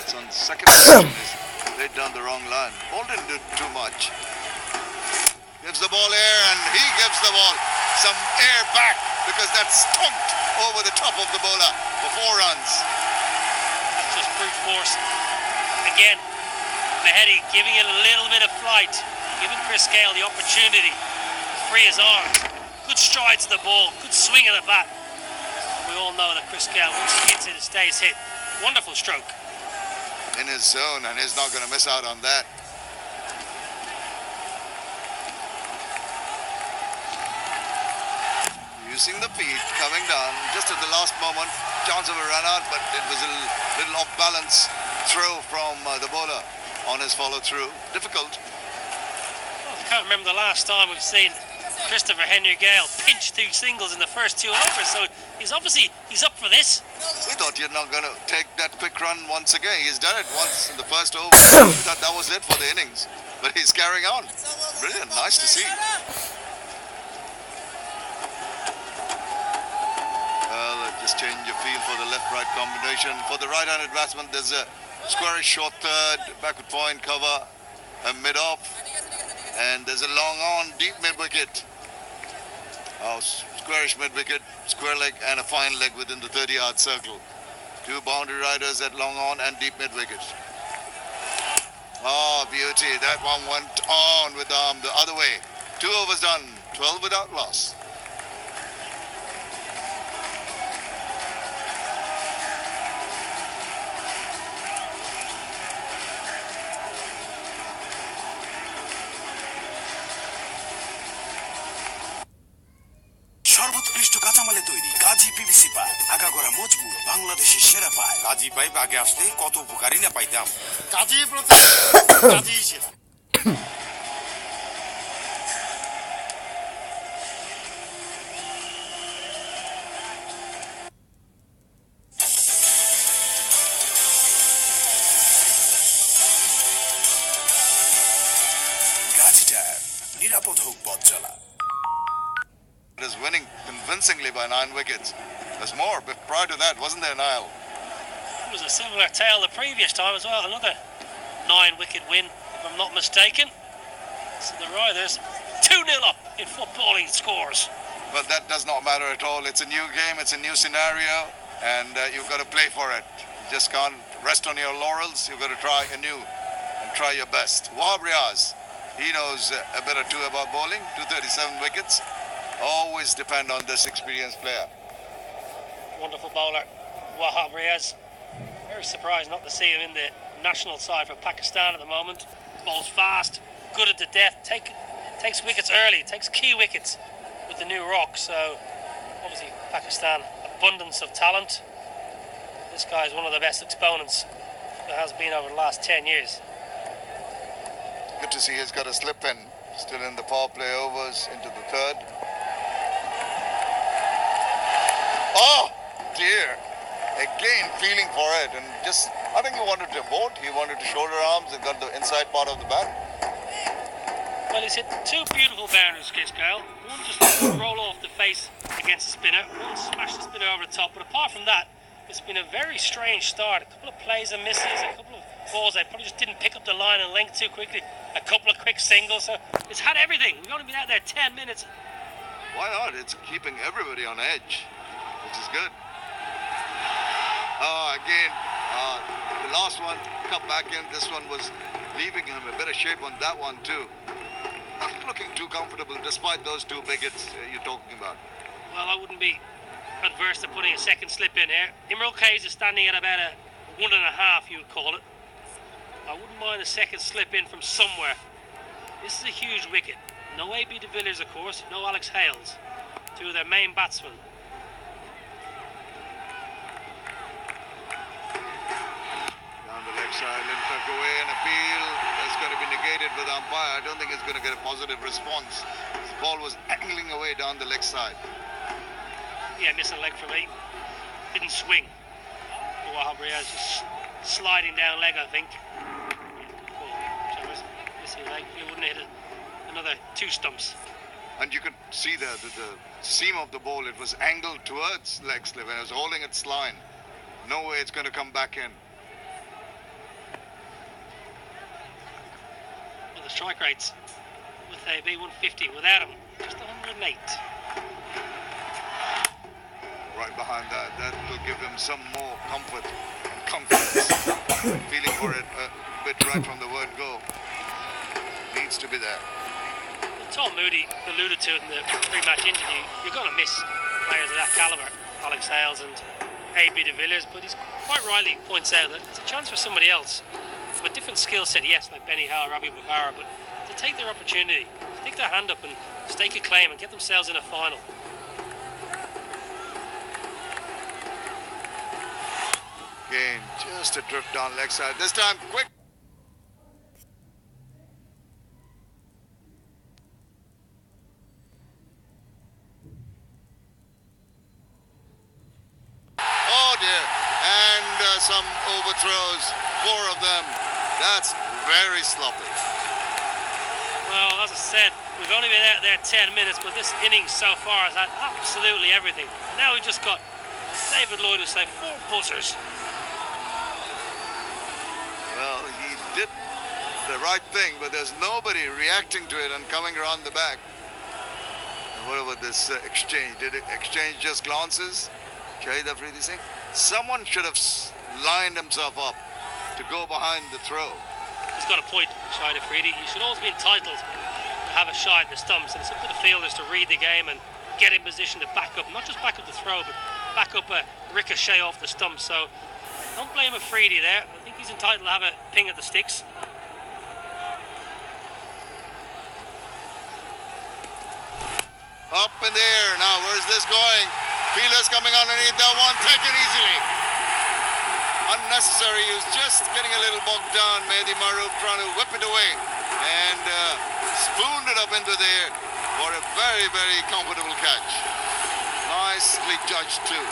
That's on second position. He's laid down the wrong line. Ball didn't do too much. Gives the ball air, and he gives the ball some air back because that stumped over the top of the bowler for 4 runs. That's just brute force. Again, Mehidy giving it a little bit of flight, giving Chris Gayle the opportunity to free his arms. Good stride to the ball, good swing of the bat. We all know that Chris Gayle, once he hits it, it stays hit. Wonderful stroke. In his zone, and he's not going to miss out on that. Using the feet, coming down just at the last moment. Chance of a run out, but it was a little off balance throw from the bowler on his follow through. Difficult. Well, I can't remember the last time we've seen Christopher Henry Gayle pinch 2 singles in the first 2 overs, so he's up for this. We thought you're not going to take that quick run once again. He's done it once in the first over. We thought that was it for the innings, but he's carrying on. Brilliant, nice to see. Well, just change your feel for the left-right combination. For the right-handed batsman, there's a squarish short third, backward point cover, a mid-off, and there's a long on, deep mid-wicket. Oh, squarish mid-wicket, square leg, and a fine leg within the 30-yard circle. 2 boundary riders at long on and deep mid-wicket. Oh, beauty. That one went on with the arm the other way. 2 overs done, 12 without loss. সর্বোৎকৃষ্ট কাঁচামালে তৈরি কাজী PVC pipe, আগাগোড়া মজবুত, বাংলাদেশের সেরা pipe. কাজী pipe আগে আসলে কত উপকারী না পাইতাম। কাজী প্রতি কাজী সেরা। গাজী টায়ার, নিরাপদ হোক পথ চলা। Is winning convincingly by 9 wickets. There's more, but prior to that, wasn't there, Niall? It was a similar tale the previous time as well. Another 9-wicket win, if I'm not mistaken. So the Riders 2-0 up in footballing scores. But that does not matter at all. It's a new game, it's a new scenario, and you've got to play for it. You just can't rest on your laurels. You've got to try anew and try your best. Wahab Riaz, he knows a bit or two about bowling. 237 wickets. Always depend on this experienced player. Wonderful bowler, Wahab Riaz. Very surprised not to see him in the national side for Pakistan at the moment. Bowls fast, good at the death, takes wickets early, takes key wickets with the new rock. So obviously Pakistan, abundance of talent. This guy is one of the best exponents there has been over the last 10 years. Good to see he's got a slip in. Still in the power play overs into the third. Oh, dear. Again, feeling for it. And just, I think he wanted to vote. He wanted to shoulder arms and got the inside part of the bat. Well, he's hit 2 beautiful boundaries, Chris Gayle. One just roll off the face against the spinner. One smash the spinner over the top. But apart from that, it's been a very strange start. A couple of plays and misses, a couple of balls that probably just didn't pick up the line and length too quickly. A couple of quick singles. So it's had everything. We've only been out there 10 minutes. Why not? It's keeping everybody on edge, which is good. Oh, again, the last one cut back in. This one was leaving him a bit of shape on that one too. Not looking too comfortable despite those 2 wickets you're talking about. Well, I wouldn't be adverse to putting a second slip in here. Imrul Kayes is standing at about a 1.5, you would call it. I wouldn't mind a second slip in from somewhere. This is a huge wicket. No A.B. de Villiers, of course, no Alex Hales, 2 of their main batsmen. Down the left side, little tuck away and appeal. That's going to be negated with umpire. I don't think it's going to get a positive response. The ball was angling away down the leg side. Yeah, missing a leg for me. Didn't swing. Wahab Riaz just sliding down leg, I think. Missing a leg. You wouldn't hit it. Another 2 stumps. And you could see the seam of the ball. It was angled towards leg slip and it was holding its line. No way it's going to come back in. strike rates with a B150. Without him, just 108. Right behind that, that will give him some more comfort and confidence. Feeling for it a bit right from the word go. Needs to be there. Tom Moody alluded to it in the pre-match interview. You're going to miss players of that calibre, Alex Hales and A.B. de Villiers, but he's quite rightly points out that it's a chance for somebody else with a different skill set, yes, like Benny Howe, Ravi Bavara, but to take their opportunity, stick their hand up and stake a claim and get themselves in a final. Again, just a drift down leg side. This time, quick. Oh dear. And some overthrows, 4 of them. That's very sloppy. Well, as I said, we've only been out there 10 minutes, but this innings so far has had absolutely everything. Now we've just got David Lloyd who say 4 buzzers. Well, he did the right thing, but there's nobody reacting to it and coming around the back. And what about this exchange? Did it exchange just glances? Shahid Afridi Singh? Someone should have lined himself up to go behind the throw. He's got a point, Shahid Afridi. You should always be entitled to have a shot at the stumps, and it's up to the fielders to read the game and get in position to back up, not just back up the throw, but back up a ricochet off the stump. So don't blame Afridi there. I think he's entitled to have a ping at the sticks. Up in the air. Now, where's this going? Fielders coming underneath that one, taken easily. Unnecessary use, just getting a little bogged down. Mehdi Maroof trying to whip it away and spooned it up into the air for a very, very comfortable catch. Nicely judged too.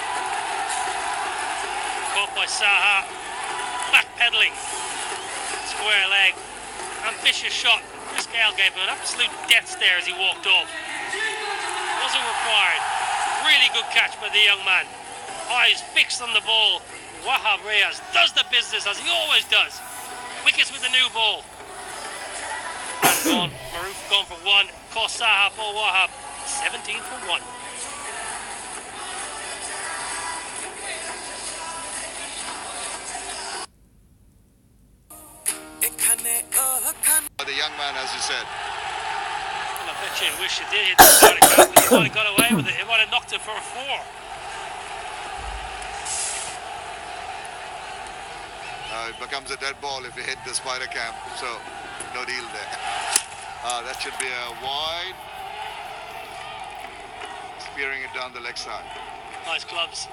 Caught by Saha, backpedaling, square leg, ambitious shot. Chris Gale gave him an absolute death stare as he walked off. Wasn't required. Really good catch by the young man. Eyes fixed on the ball. Wahab Riaz does the business as he always does. Wickets with the new ball. And gone. Maroof gone for 1. Cost Saha for Wahab. 17 for 1. The young man, as you said. And I bet you wish you did hit the side of cap, but he might have got away with it. He might have knocked it for a 4. It becomes a dead ball if you hit the spider cam, so no deal there. That should be a wide. Spearing it down the leg side. Nice gloves.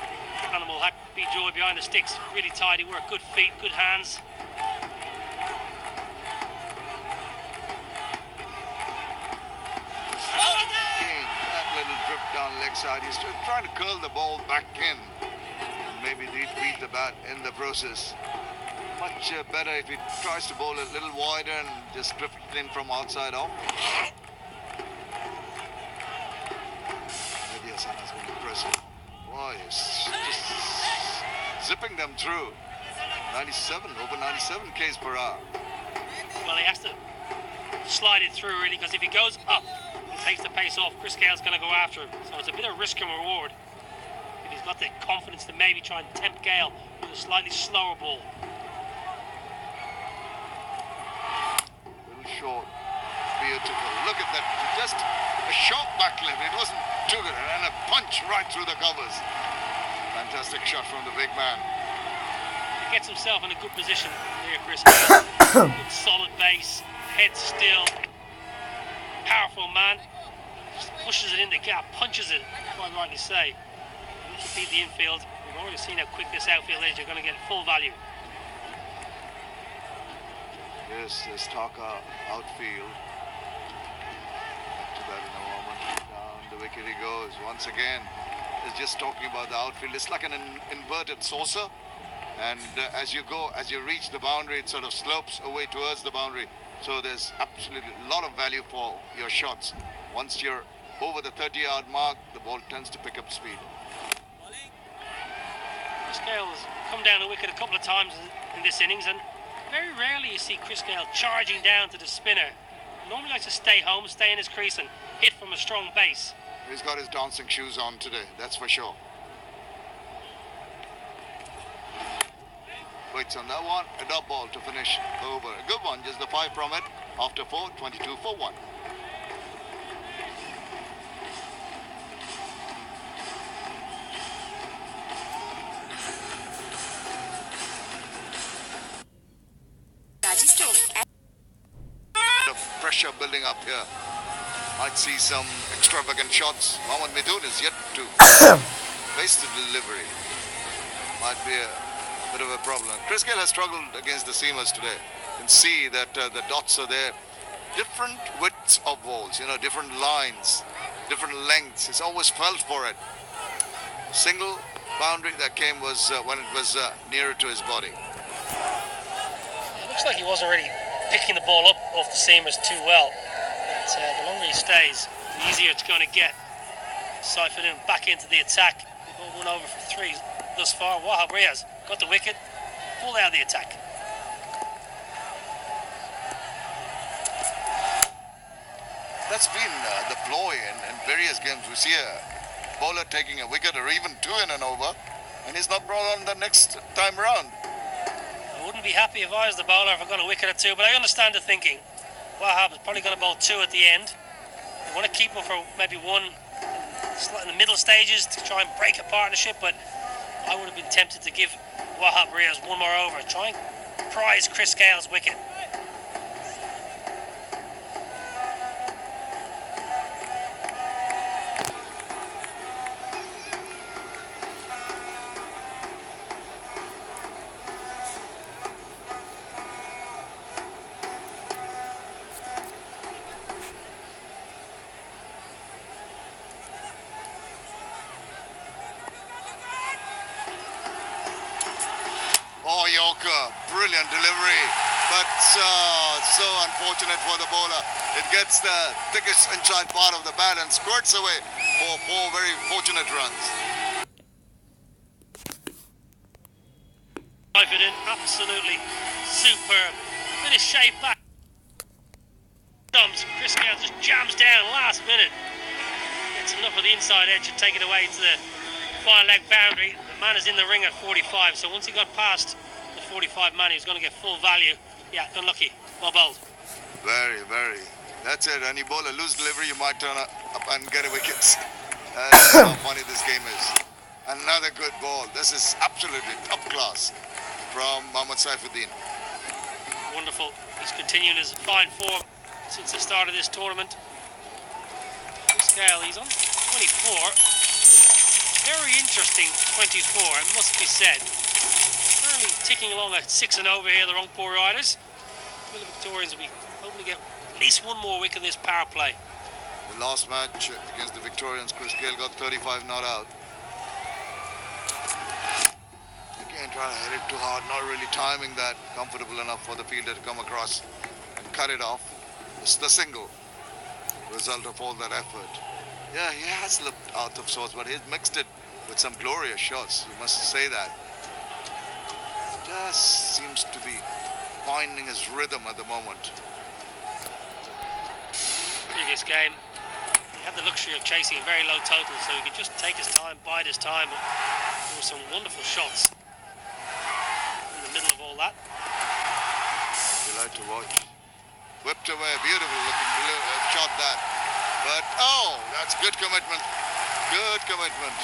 Animal Hack beat Joy behind the sticks. Really tidy work. Good feet, good hands. Again, that little drip down leg side. He's just trying to curl the ball back in. Maybe beat the bat in the process. Much better if he tries to bowl a little wider and just drift it in from outside off. Maybe Hassan has been impressive. Boy, he's just zipping them through. 97, over 97 k's per hour. Well, he has to slide it through really, because if he goes up and takes the pace off, Chris Gale's going to go after him. So it's a bit of risk and reward. If he's got the confidence to maybe try and tempt Gale with a slightly slower ball. Short, beautiful. Look at that, just a short backlift. It wasn't too good, and a punch right through the covers. Fantastic shot from the big man. Gets himself in a good position here, Chris Gale. Good solid base, head still, powerful man. Just pushes it in the gap, punches it, quite rightly say. Needs to beat the infield. We've already seen how quick this outfield is. You're going to get full value. Yes, this Taka outfield. Back to that in a moment. Down the wicket he goes. Once again, it's just talking about the outfield. It's like an inverted saucer. And as you go, as you reach the boundary, it sort of slopes away towards the boundary. So there's absolutely a lot of value for your shots. Once you're over the 30-yard mark, the ball tends to pick up speed. Chris Gale has come down the wicket a couple of times in this innings, and very rarely you see Chris Gale charging down to the spinner Normally likes to stay home, stay in his crease and hit from a strong base. He's got his dancing shoes on today, that's for sure. Waits on that one, a dot ball to finish over. A good one, just the 5 from it. After 4, 22 for 1. The pressure building up here. Might see some extravagant shots. Mohammad Mithun is yet to face the delivery. Might be a bit of a problem. Chris Gayle has struggled against the seamers today. You can see that the dots are there. Different widths of balls, different lines, different lengths. He's always felt for it. Single boundary that came was when it was nearer to his body. It looks like he wasn't really picking the ball up off the seamers too well. But the longer he stays, the easier it's going to get. Saifuddin back into the attack. We've got 1 over for 3 thus far. Wahab Riaz got the wicket, pulled out of the attack. That's been the ploy in various games. We see a bowler taking a wicket or even 2 in an over, and he's not brought on the next time round. I wouldn't be happy if I was the bowler if I got a wicket or 2, but I understand the thinking. Wahab is probably going to bowl 2 at the end. They want to keep him for maybe 1 in the middle stages to try and break a partnership, but I would have been tempted to give Wahab Riaz 1 more over, try and prize Chris Gayle's wicket. Oh, Yorker, brilliant delivery, but so unfortunate for the bowler. It gets the thickest inside part of the bat and squirts away for 4 very fortunate runs. Saifuddin, absolutely superb. Bit of shave back. Chris Gayle just jams down last minute. Gets enough of the inside edge to take it away to the fine leg boundary. The man is in the ring at 45, so once he got past the 45 man, he was going to get full value. Yeah, unlucky. Well bowled. Very, very. That's it. Any bowler lose delivery, you might turn up and get a wicket. That's how funny this game is. Another good ball. This is absolutely top class from Mohammad Saifuddin. Wonderful. He's continuing his fine form since the start of this tournament. Chris Gayle, he's on 24. Very interesting 24, it must be said. Currently ticking along at 6 and over here, the Rangpur Riders. The Victorians will be hoping to get at least 1 more wicket in this power play. The last match against the Victorians, Chris Gayle got 35 not out. Again, trying to hit it too hard, not really timing that comfortable enough for the fielder to come across and cut it off. It's the single result of all that effort. Yeah, he has looked out of sorts, but he's mixed it with some glorious shots, you must say that. Just seems to be finding his rhythm at the moment. Previous game, he had the luxury of chasing a very low total, so he could just take his time, bide his time. There were some wonderful shots in the middle of all that. Delight to watch. Whipped away, beautiful looking shot that. But, that's good commitment. Good commitment.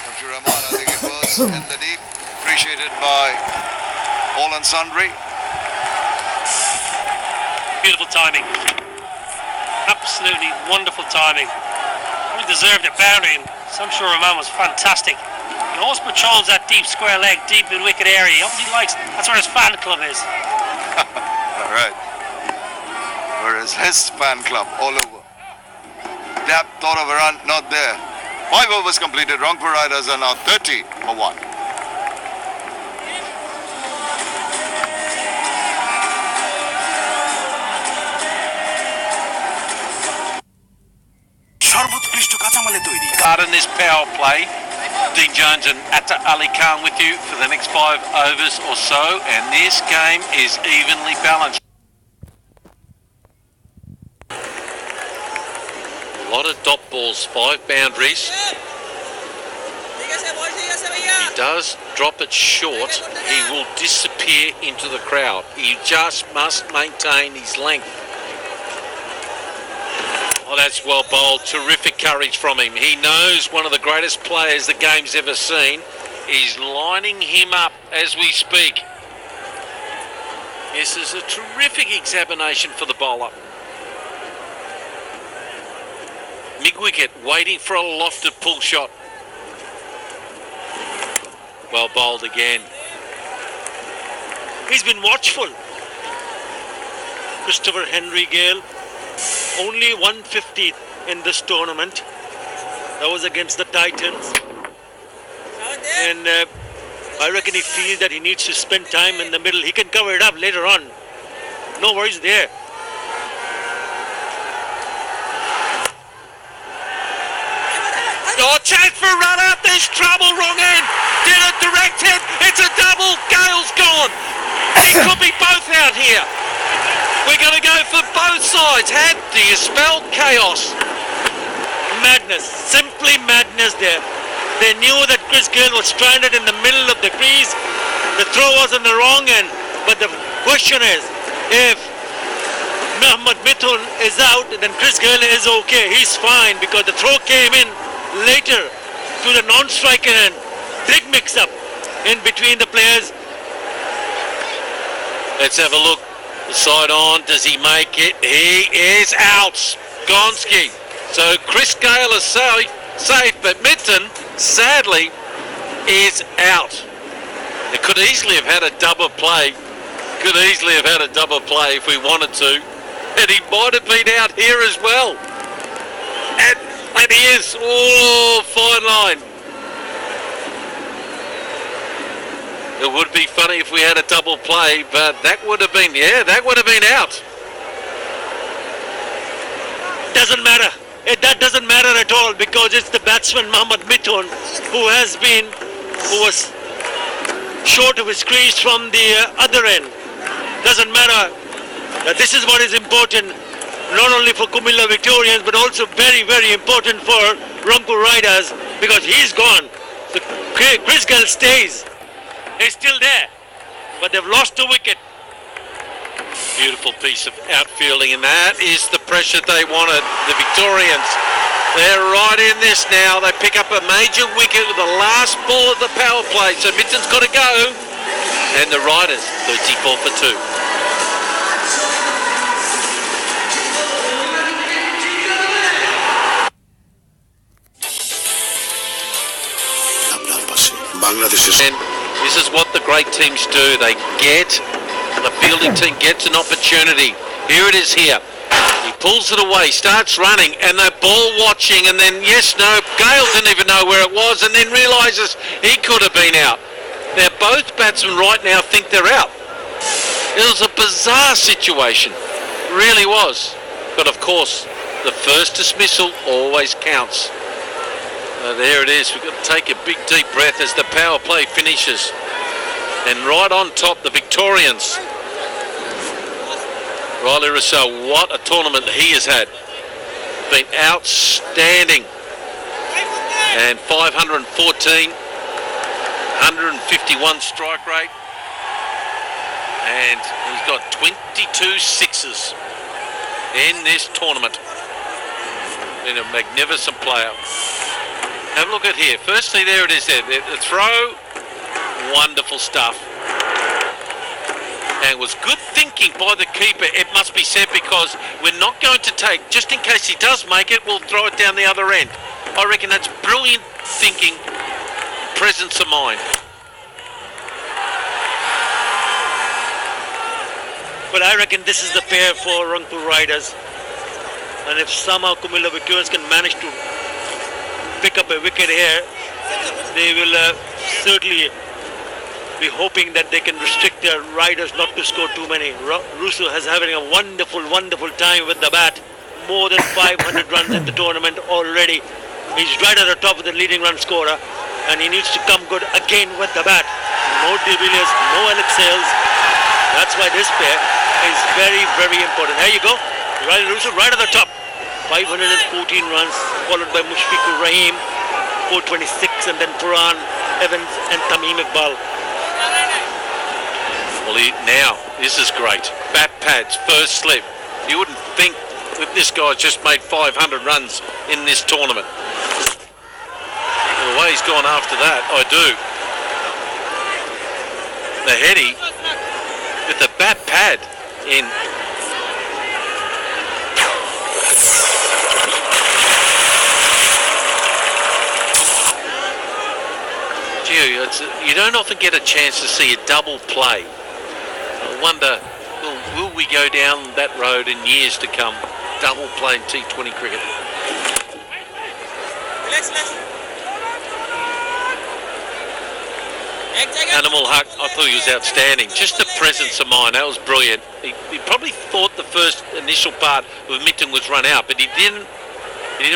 Dr. Rahman, I think it was in the deep. Appreciated by all and sundry. Beautiful timing. Absolutely wonderful timing. He deserved a boundary, and Shamsur Rahman was fantastic. He always patrols that deep square leg, deep in wicket area. He obviously likes, that's where his fan club is. All right. Whereas his fan club all over. Depth, thought of a run, not there. 5 overs completed. Rangpur Riders are now 30 for 1. Start in this power play. Dean Jones and Atta Ali Khan with you for the next 5 overs or so, and this game is evenly balanced. lot of dot balls, 5 boundaries. He does drop it short, he will disappear into the crowd. He just must maintain his length. Oh, that's well bowled. Terrific courage from him. He knows one of the greatest players the game's ever seen is lining him up as we speak. This is a terrific examination for the bowler. Mid-wicket, waiting for a lofted pull shot. Well bowled again. He's been watchful. Christopher Henry Gale, only 150 in this tournament. That was against the Titans. And I reckon he feels that he needs to spend time in the middle. He can cover it up later on. No worries there. Oh, chance for a run out. There's trouble. Wrong end. Did a direct hit. It's a double. Gale's gone. It could be both out here. We're going to go for both sides. How do you spell chaos? Madness. Simply madness there. They knew that Chris Gale was stranded in the middle of the crease. The throw was on the wrong end. But the question is, if Mohammad Mithun is out, then Chris Gale is okay. He's fine because the throw came in later to the non-striker end. Big mix-up in between the players. Let's have a look. The side on. Does he make it? He is out. Gonski. So Chris Gale is safe, but Mithun, sadly, is out. It could easily have had a double play. Could easily have had a double play if we wanted to. And he might have been out here as well. And he is. Oh, fine line. It would be funny if we had a double play, but that would have been, that would have been out. Doesn't matter. That doesn't matter at all because it's the batsman Mohammad Mithun who was short of his crease from the other end. Doesn't matter. This is what is important, not only for Kumilla Victorians, but also very, very important for Rangpur Riders because he's gone. So Chris Gale stays. He's still there, but they've lost a wicket. Beautiful piece of outfielding, and that is the pressure they wanted. The Victorians, they're right in this now. They pick up a major wicket with the last ball of the power play, so Mithun's got to go. And the Riders, 34 for 2. And this is what the great teams do. The fielding team gets an opportunity. Here it is here. He pulls it away, starts running, and they're ball watching, and then, Gale didn't even know where it was, and then realises he could have been out. Now, both batsmen right now think they're out. It was a bizarre situation. It really was. But, of course, the first dismissal always counts. There it is. We've got to take a big, deep breath as the power play finishes. And right on top, the Victorians. Riley Rossell, what a tournament he has had. Been outstanding. And 514, 151 strike rate. And he's got 22 sixes in this tournament. Been a magnificent player. Have a look at here. Firstly, there it is there. The throw, wonderful stuff. And it was good thinking by the keeper, it must be said, because we're not going to take, just in case he does make it, we'll throw it down the other end. I reckon that's brilliant thinking, presence of mind. But I reckon this is the pair for Rangpur Riders. And if somehow Kumilla Victorians can manage to pick up a wicket here, they will certainly be hoping that they can restrict their riders not to score too many. Russo is having a wonderful, wonderful time with the bat. More than 500 runs in the tournament already. He's right at the top of the leading run scorer, and he needs to come good again with the bat. No De Villiers, no Alex Sales. That's why this pair is very, very important. There you go. Riley Russo right at the top. 514 runs, followed by Mushfiqur Rahim, 426, and then Turan, Evans, and Tamim Iqbal. Well, now, this is great. Bat pads, first slip. You wouldn't think that this guy's just made 500 runs in this tournament. The way he's gone after that, I do. The heady with the bat pad in. Gee, you don't often get a chance to see a double play. I wonder, will we go down that road in years to come? Double play in T20 cricket. Animal Huck, I thought he was outstanding. Just the presence of mind, that was brilliant. He probably thought the first initial part of Mitton was run out, but he didn't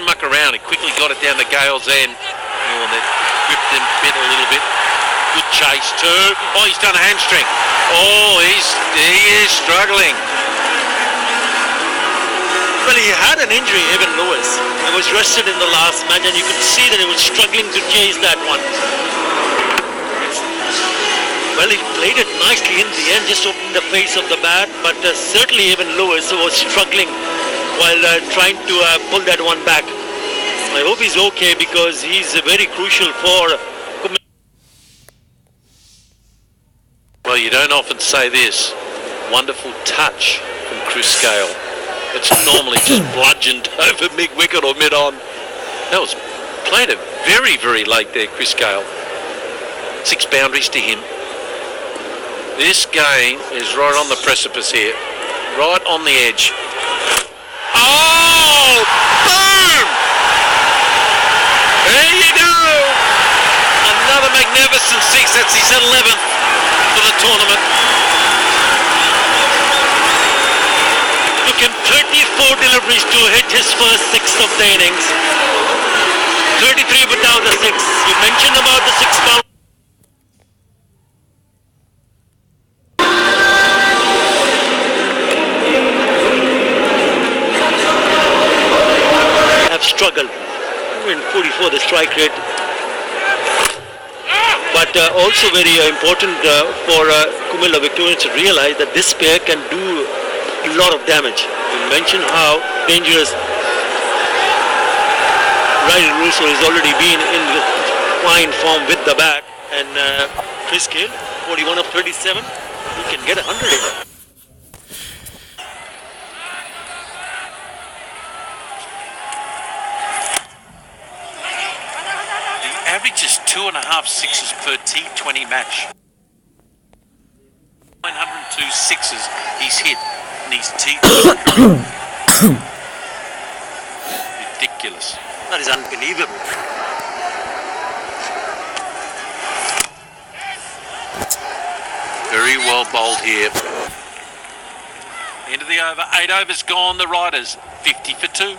muck around. He quickly got it down to Gale's end. Oh, and they gripped him bit a little bit. Good chase too. Oh, he's done a hamstring. Oh, he is struggling. Well, he had an injury, Evan Lewis. He was rested in the last match, and you could see that he was struggling to chase that one. Well, he played it nicely in the end, just opening the face of the bat, but certainly Evan Lewis was struggling while trying to pull that one back. I hope he's okay, because he's very crucial for... Well, you don't often say this. Wonderful touch from Chris Gale. It's normally just bludgeoned over mid-wicket or mid-on. That was played it very, very late there, Chris Gale. 6 boundaries to him. This game is right on the precipice here. Right on the edge. Oh! Boom! There you go! Another magnificent 6. That's his 11th for the tournament. Took him 34 deliveries to hit his first 6 of the innings. 33 without the 6. You mentioned about the 6 boundaries. Struggle. 144 the strike rate, but also very important for Kumilla Victorians to realize that this pair can do a lot of damage. You mentioned how dangerous Riley Russo has already been in fine form with the bat, and Chris Gale, 41 of 37, he can get 100 in. Averages 2.5 sixes per T20 match. 902 sixes he's hit in his T20 career. Ridiculous. That is unbelievable. Very well bowled here. End of the over. 8 overs gone. The Riders 50 for 2.